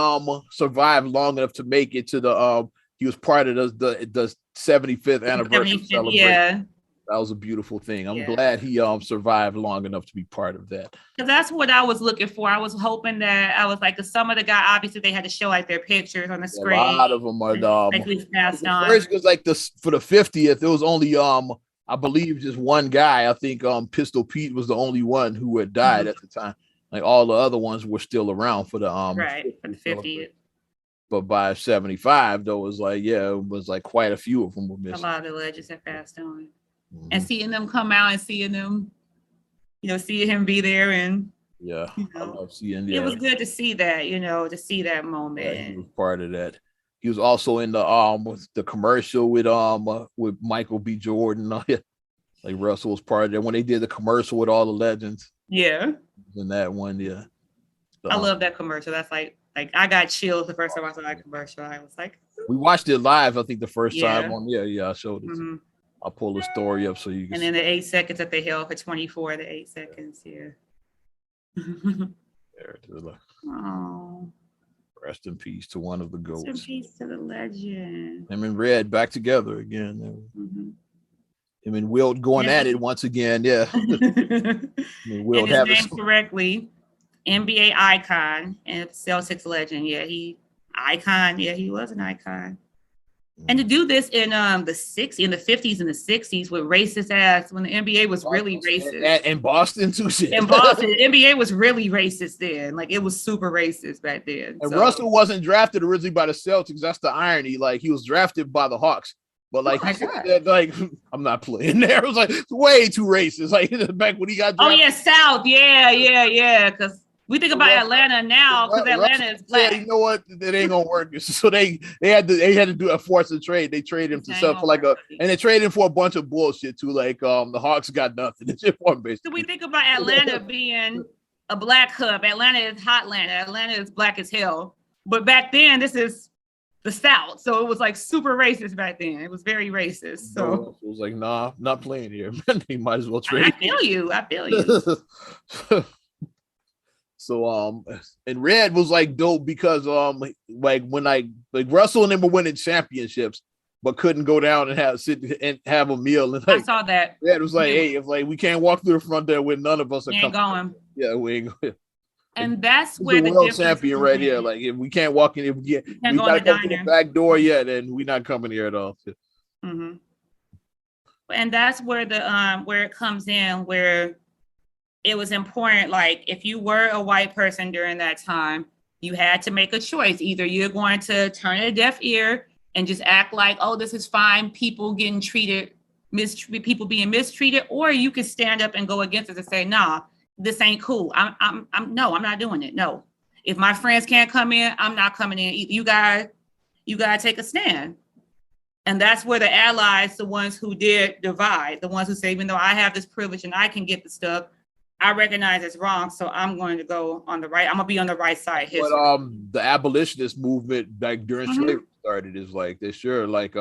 survived long enough to make it to the he was part of the 75th anniversary celebration. Yeah. That was a beautiful thing. I'm glad he survived long enough to be part of that. Because that's what I was looking for. I was hoping that I was like, some of the guys, obviously they had to show like their pictures on the screen. A lot of them are like we've passed on. First was like this for the 50th. It was only I believe just one guy. I think Pistol Pete was the only one who had died at the time. Like all the other ones were still around for the for the 50th. But by 75, though, it was like quite a few of them were missing. A lot of the legends have passed on. And seeing them come out and seeing them, seeing him be there and I love seeing it was good to see that, to see that moment. Yeah, he was part of that. He was also in the commercial with Michael B. Jordan. Like Russell was part of that when they did the commercial with all the legends. Yeah. In that one, yeah. So, I love that commercial. That's like I got chills the first time I saw that commercial. I was like, we watched it live, I think the first time on I showed it. Mm-hmm. I'll pull the story up so you can. And then the 8 seconds that they held for 24, the 8 seconds here. Oh. Rest in peace to one of the GOATs. Rest in peace to the legend. Him and Red back together again. Mm-hmm. Him and Wilt going at it once again. Yeah. Wilt have his name correctly. NBA icon and Celtics legend. Yeah, he was an icon. And to do this in the 60s, in the 50s and the 60s with racist ass when the NBA was really racist. In Boston too, shit. In Boston, the NBA was really racist then. Like it was super racist back then. And Russell wasn't drafted originally by the Celtics. That's the irony. Like he was drafted by the Hawks. But like, Oh my he said God. that, like, I'm not playing there. It was like way too racist. Like back when he got Oh drafted. yeah, South. Yeah. Because we think about Atlanta now, because Atlanta is black. Yeah, you know what? It ain't gonna work. So they had to do a force of trade. They traded him to sell for like and they traded him for a bunch of bullshit too. Like the Hawks got nothing. So we think about Atlanta being a black hub. Atlanta is Hotlanta. Atlanta is black as hell. But back then, this is the South. So it was like super racist back then. It was very racist. So it was like, nah, not playing here. He might as well trade. I feel you. So and Red was like dope because like when Russell and them were winning championships, but couldn't go down and have a meal. And like, I saw that. Red was like, hey, it's like we can't walk through the front there with none of us are ain't going. Yeah, we ain't going. And that's where the world champion right here. Like if we can't walk in, if we gotta come to the back door yet, and we're not coming here at all. Mm-hmm. And that's where where it comes in, where it was important. Like if you were a white person during that time, you had to make a choice. Either you're going to turn a deaf ear and just act like, oh, this is fine, people getting treated, people being mistreated, or you could stand up and go against it and say, nah, this ain't cool. I'm not doing it. No. If my friends can't come in, I'm not coming in. You gotta take a stand. And that's where the allies, the ones who did divide, the ones who say, even though I have this privilege and I can get the stuff, I recognize it's wrong. So I'm going to go on the right. I'm gonna be on the right side. But the abolitionist movement like during slavery started is like this. Sure, like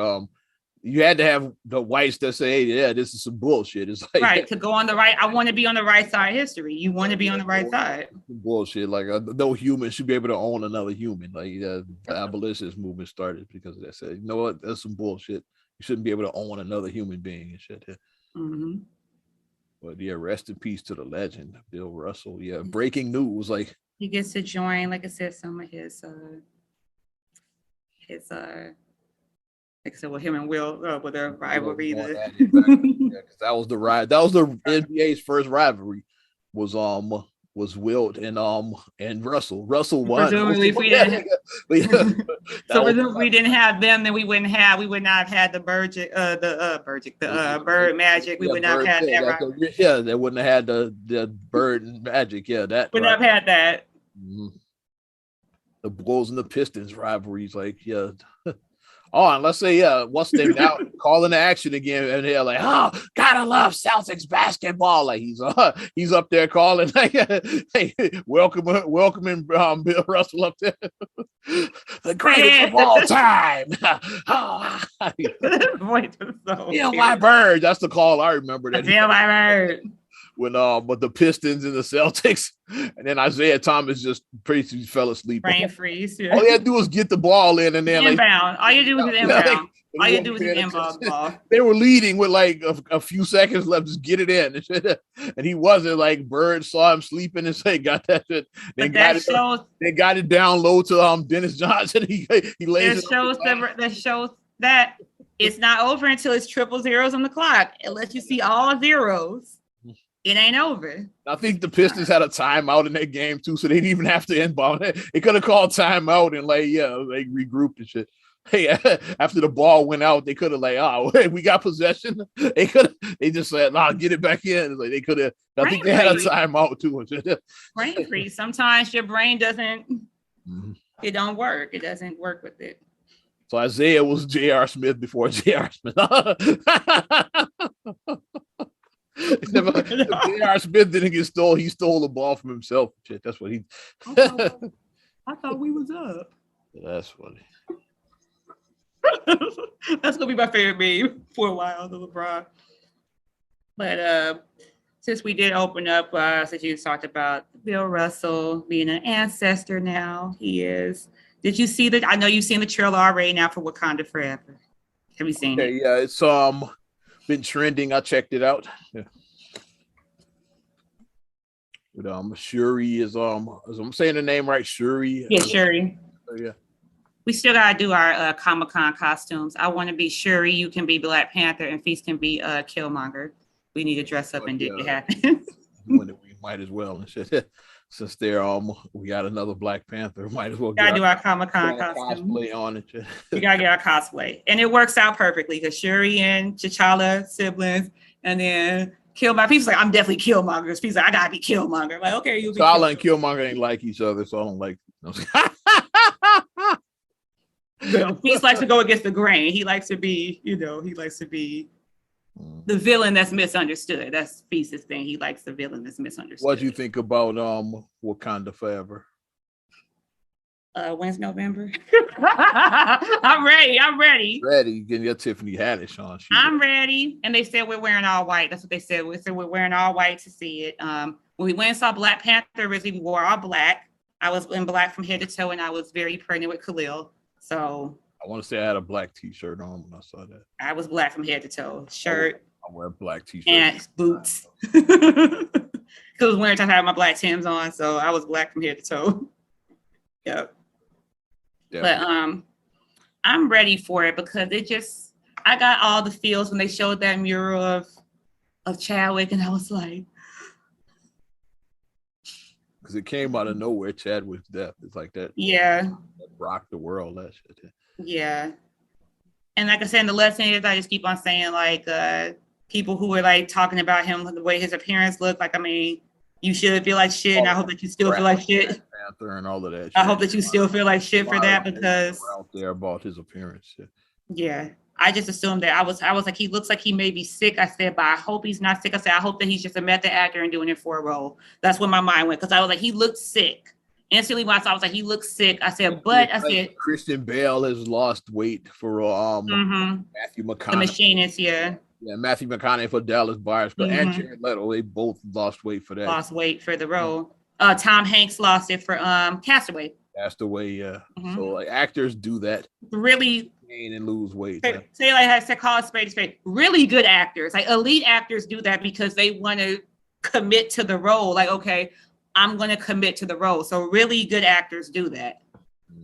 you had to have the whites that say, hey, yeah, this is some bullshit. It's like right to go on the right. I want to be on the right side of history. You want to be on the right side. Bullshit. Like no human should be able to own another human. Like the abolitionist movement started because they said, you know what, that's some bullshit. You shouldn't be able to own another human being and shit. Mm-hmm. But yeah, rest in peace to the legend, Bill Russell. Yeah, breaking news. Like he gets to join, like I said, some of his like I said, with him and Will with their rivalry. That was the NBA's first rivalry was Wilt and Russell. Russell won. Presumably if we didn't we didn't have them, then we would not have had the Bird Magic. We would not have had that. Yeah, they wouldn't have had the Bird and Magic. Yeah, that would not have had that. Mm-hmm. The Bulls and the Pistons rivalries, like yeah. Oh, and let's say, what's the name now? Calling the action again, and they're like, "Oh, gotta love Celtics basketball." Like he's up there calling, like, "Hey, welcoming Bill Russell up there, the greatest of all time." Feel my bird. That's the call I remember. That feel my bird. When but the Pistons and the Celtics, and then Isaiah Thomas just pretty fell asleep. Brain freeze. Yeah. All you had to do was get the ball in, and then inbound. All you do is inbound. All you do is inbound ball. They were leading with like a few seconds left. Just get it in, and he wasn't. Like Bird saw him sleeping and say, "Got that shit." They got it down low to Dennis Johnson. He lays. That shows that it's not over until it's triple zeros on the clock. Unless you see all zeros, it ain't over. I think the Pistons had a timeout in that game too, so they didn't even have to inbound. They could have called timeout and they regrouped and shit. Hey, after the ball went out, they could have we got possession. They just said, "Nah, get it back in." Like they could have. I think they had a timeout too. Brain freeze. Sometimes your brain doesn't. It don't work. It doesn't work with it. So Isaiah was J.R. Smith before J.R. Smith. J.R. Smith didn't get stole. He stole the ball from himself. Shit, that's what he. I thought we was up. That's funny. That's gonna be my favorite meme for a while, the LeBron. But since we did open up, since you talked about Bill Russell being an ancestor now, he is. Did you see that? I know you've seen the trailer already now for Wakanda Forever. Have you seen it? Yeah, it's been trending. I checked it out. Yeah. But Shuri is I'm saying the name right, Shuri. Yeah, Shuri. Yeah. We still gotta do our Comic-Con costumes. I want to be Shuri. You can be Black Panther, and Feast can be Killmonger. We need to dress up and make it happen. We might as well and shit. since we got another Black Panther, might as well Gotta get do our Comic-Con costume. cosplay on it. We gotta get our cosplay. And it works out perfectly because Shuri and T'Challa siblings, and then Killmonger. People's like, I'm definitely Killmonger. People's like, I gotta be Killmonger. Like, okay, you'll be T'Challa and Killmonger ain't like each other, so I don't like. He likes to go against the grain. He likes to be, the villain that's misunderstood. That's Feast's thing. He likes the villain that's misunderstood. What do you think about Wakanda Forever? When's November? I'm ready. Ready. Getting your Tiffany Haddish on. I'm ready. And they said we're wearing all white. That's what they said. We said we're wearing all white to see it. When we went and saw Black Panther, originally we wore all black. I was in black from head to toe, and I was very pregnant with Khalil. So I want to say I had a black T-shirt on when I saw that. I was black from head to toe. Shirt. I wear black T-shirt and boots. Because it was winter time, I had my black Timbs on, so I was black from head to toe. Yep. Yeah. But I'm ready for it because I got all the feels when they showed that mural of Chadwick, and I was like, because it came out of nowhere, Chadwick's death. It's like that. Yeah. That rocked the world, that shit. Yeah. And like I said, in the lesson is I just keep on saying, like, people who were like talking about him, the way his appearance looked, like, I mean, you should feel like shit, and I hope that you still feel like shit. Panther and all of that shit. I hope that you still feel like shit for that, because out there about his appearance. Yeah. I just assumed that I was like, he looks like he may be sick. I said, but I hope he's not sick. I said, I hope that he's just a method actor and doing it for a role. That's where my mind went, because I was like, he looked sick. Instantly, when I saw, I was like, he looks sick. I said, but I said, Christian Bale has lost weight for Matthew McConaughey. The Machinist, yeah. Yeah, Matthew McConaughey for Dallas Buyers, but and Jared Leto, they both lost weight for that. Lost weight for the role. Tom Hanks lost it for Castaway. Castaway, yeah. So like actors do that. Really gain and lose weight. Say like I said, call it spade a spade. Really good actors, like elite actors, do that because they want to commit to the role. Like, okay, I'm going to commit to the role. So really good actors do that,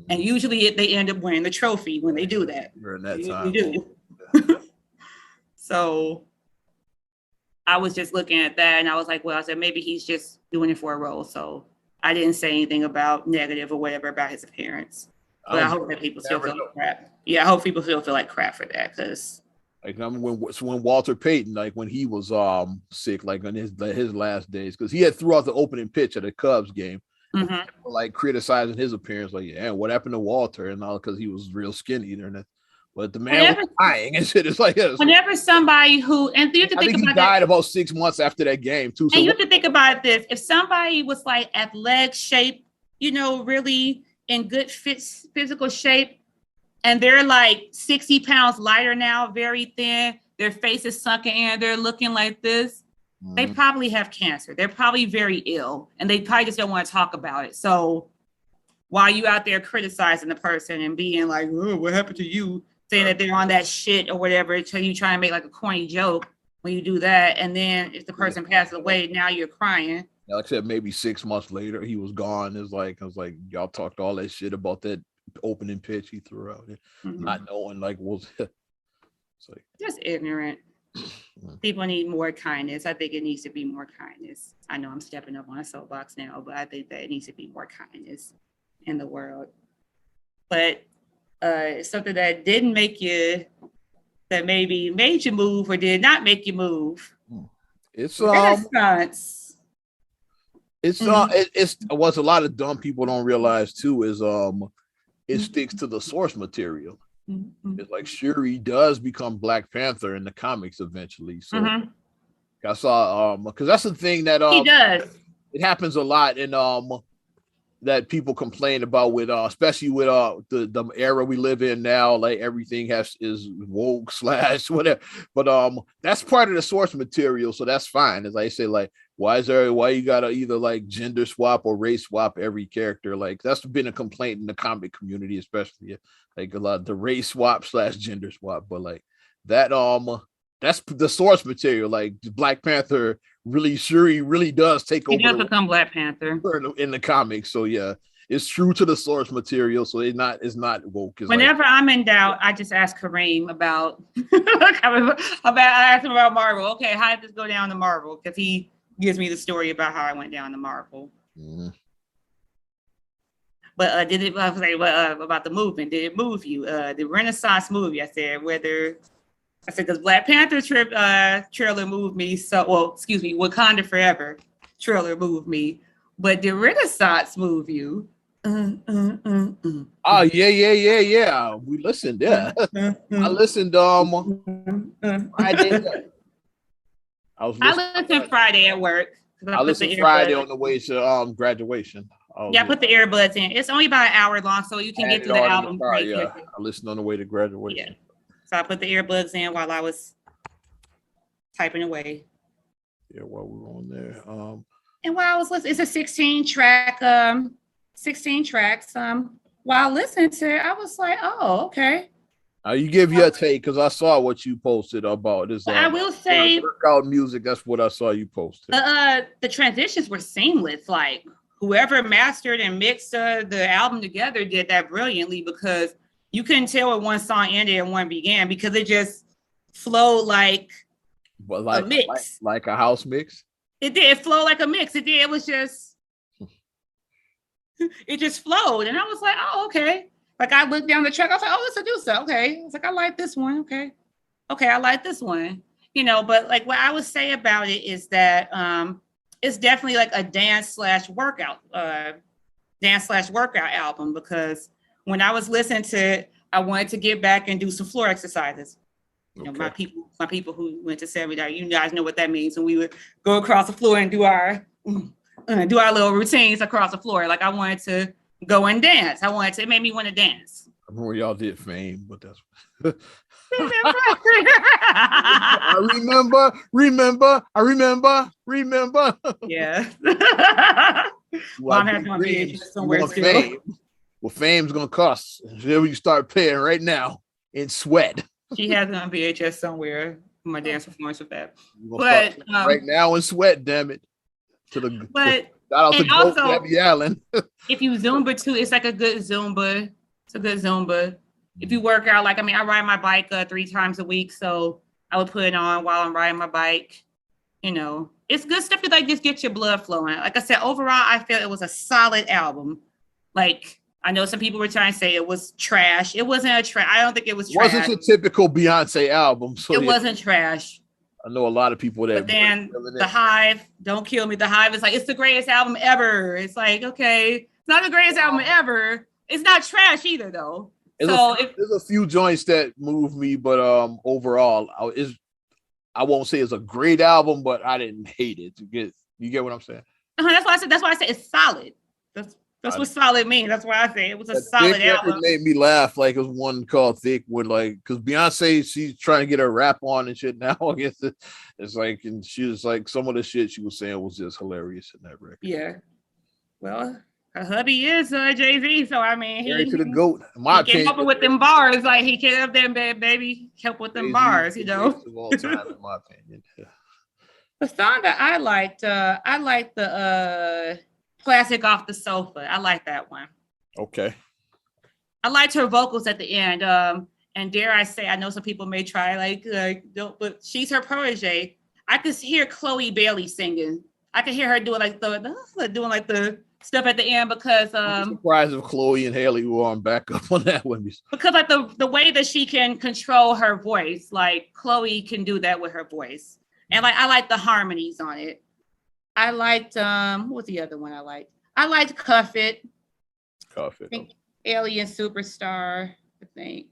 and usually they end up winning the trophy when they do that. During that time, they do. So I was just looking at that, and I was like, well, I said maybe he's just doing it for a role. So I didn't say anything about negative or whatever about his appearance. But I hope that people still feel like crap. Yeah, I hope people still feel like crap for that, because like when Walter Payton, like when he was sick, like on his last days, because he had threw out the opening pitch at the Cubs game, like criticizing his appearance, like, yeah, what happened to Walter and all, because he was real skinny there. But the man was dying and shit. It's like, whenever somebody who, and you have to think about, he died about 6 months after that game too. So and you have to think about this: if somebody was like athletic shape, really in good physical shape, and they're like 60 pounds lighter now, very thin, their face is sunken in, they're looking like this, they probably have cancer. They're probably very ill, and they probably just don't want to talk about it. So while you out there criticizing the person and being like, oh, what happened to you? Saying that they're on that shit or whatever, so you try and make like a corny joke when you do that, and then if the person passes away, now you're crying. Like I said, maybe 6 months later, he was gone. I was like, y'all talked all that shit about that opening pitch he threw out, not knowing like was like just ignorant. People need more kindness. I think it needs to be more kindness. I know I'm stepping up on a soapbox now, but I think that it needs to be more kindness in the world. But something that didn't make you, that maybe made you move or did not make you move. It's what's a lot of dumb people don't realize too is it sticks to the source material. It's like Shuri does become Black Panther in the comics eventually. So I saw because that's the thing that he does. It happens a lot in that people complain about with especially with the era we live in now, like everything is woke / whatever, but that's part of the source material, so that's fine. As I say, like why you gotta either like gender swap or race swap every character? Like that's been a complaint in the comic community, especially like a lot of the race swap / gender swap, but like that that's the source material. Like Black Panther Shuri really does take over. He does become Black Panther in the comips. So yeah, it's true to the source material. So it's not woke. Whenever I'm in doubt, I just ask Kareem about I ask him about Marvel. Okay, how did this go down to Marvel? Because he gives me the story about how I went down to Marvel. Mhm. But did it? I was like, well, about the movement. Did it move you? The Renaissance movie. I said whether. I said because Black Panther trailer moved me. So, well, excuse me, Wakanda Forever trailer moved me. But the Renaissance move you. Oh yeah. We listened. Yeah, I listened. Friday. I listened Friday at work. I listened Friday on the way to graduation. Yeah, I put the earbuds in. It's only about an hour long, so you can get to the album pretty quickly. I listened on the way to graduation. Yeah. So I put the earbuds in while I was typing away. Yeah, while we were on there. And while I was listening, it's a 16 tracks. While listening to it, I was like, oh, okay. You give your take because I saw what you posted about this. I will say workout music. That's what I saw you posted. The transitions were seamless. Like whoever mastered and mixed the album together did that brilliantly because you couldn't tell when one song ended and one began because it just flowed like a mix, like a house mix. It did flow like a mix. It did. It was just, it just flowed, and I was like, oh, okay. Like I looked down the track, I was like, oh, it's a Dusa. Okay. I was like, I like this one. Okay, I like this one. You know, but like what I would say about it is that it's definitely like a dance/workout album because when I was listening to it, I wanted to get back and do some floor exercises. You know, my people who went to seminary, you guys know what that means. And we would go across the floor and do our little routines across the floor. Like I wanted to go and dance. It made me want to dance. I remember y'all did Fame, but that's I remember. Yeah. Mom has my VHS somewhere still. Fame. Well, Fame's gonna cost. There you start paying right now in sweat. She has it on VHS somewhere. My dance performance with that. But right now in sweat, damn it. But shout out to also, Gabby Allen. If you Zumba too, it's like a good Zumba. It's a good Zumba. If you work out, I ride my bike 3 times a week, so I would put it on while I'm riding my bike. You know, it's good stuff to like just get your blood flowing. Like I said, overall, I felt it was a solid album. Like. I know some people were trying to say it was trash. It wasn't a trash. I don't think it was trash. It wasn't a typical Beyonce album. So it wasn't trash. I know a lot of people that. But then The Hive, Don't Kill Me. The Hive is like, it's the greatest album ever. It's like, okay, it's not the greatest album ever. It's not trash either, though. There's a few joints that move me, but overall, I won't say it's a great album, but I didn't hate it. You get what I'm saying? That's why I said it's solid. That's what solid means. That's why I say it was a solid album. It made me laugh. Like it was one called Thick with because Beyonce, she's trying to get her rap on and shit now. I guess it's like, and she was like, some of the shit she was saying was just hilarious in that record. Yeah. Well, her hubby is Jay-Z, so I mean, he to the GOAT. He came up with them bars. Like he came up there, baby, help with them Jay-Z, bars, you know. Of all time, in my opinion. The song that I liked the Plastic Off the Sofa. I like that one. Okay. I liked her vocals at the end. And dare I say, I know some people may try but she's her protege. I could hear Chloe Bailey singing. I could hear her doing the stuff at the end because I'm surprised if Chloe and Haley were on backup on that one. Because like the way that she can control her voice, like Chloe can do that with her voice. And like I like the harmonies on it. I liked what was the other one I liked? I liked Cuff It. Alien Superstar, I think.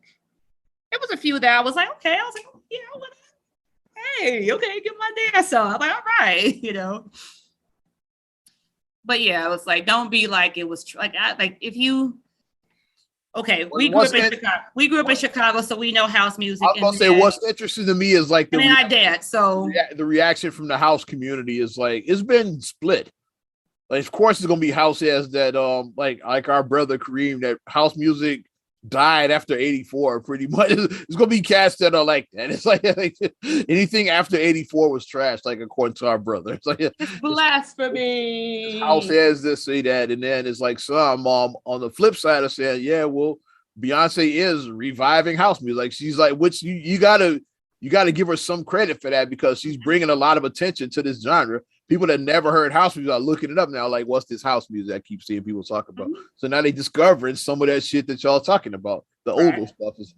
It was a few that I was like, okay. I was like, you know what? Hey, okay, get my dance on. I'm like, all right, you know. But yeah, I was like, don't be like it was if you. Okay, we grew up in Chicago. We grew up in Chicago, so we know house music. I was gonna say what's interesting to me is like I dance. So the reaction from the house community is like it's been split. Like, of course, it's gonna be house heads that like our brother Kareem, that house music died after 84 pretty much. It's gonna be cats that are like that. It's like anything after 84 was trash, like according to our brother. It's like it's blasphemy. House heads that say that, and then it's like some on the flip side of saying, yeah, well, Beyonce is reviving house music. Like she's like, which you gotta give her some credit for that because she's bringing a lot of attention to this genre. people that never heard house music are looking it up now. Like, what's this house music I keep seeing people talk about? So now they discovering some of that shit that y'all talking about. The older stuff is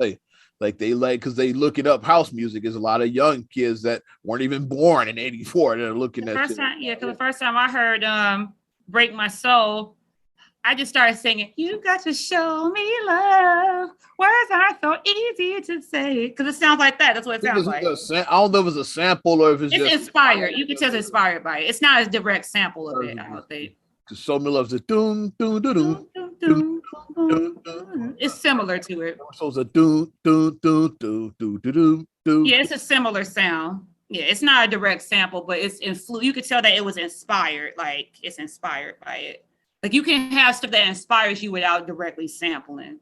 like they because they looking up house music. Is a lot of young kids that weren't even born in '84 that are looking at first time. Yeah, because the first time I heard "Break My Soul," I just started singing, "You got to show me love. Words are so easy to say." Because it sounds like that. That's what it sounds like. I don't know if it's a sample or if it's just inspired. You can tell it's inspired by it. It's not a direct sample of it, I don't think. To show me love, the doom, doom, doom, doom. It's similar to it. So it's a doom, doom, doom, doom, doom, doom, doom. Yeah, it's a similar sound. Yeah, it's not a direct sample, but it's you could tell that it was inspired. Like it's inspired by it. Like you can have stuff that inspires you without directly sampling.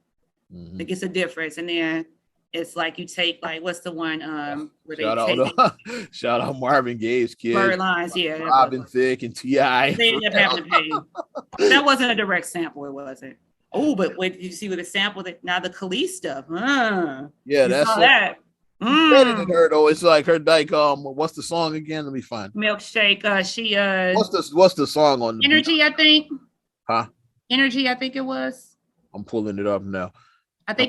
Like it's a difference. And then it's like you take like what's the one where shout out Marvin Gaye's kids. Blurred Lines, yeah. Robin Thicke and T.I. They ended up having to pay. That wasn't a direct sample, it wasn't. Oh, but wait, did you see with the sample that now the Khalees stuff? Yeah, you that's that. Better than her though. It's like her like what's the song again? Let me find Milkshake. She what's the song on the Energy, I think. Huh? Energy, I think it was. I'm pulling it up now.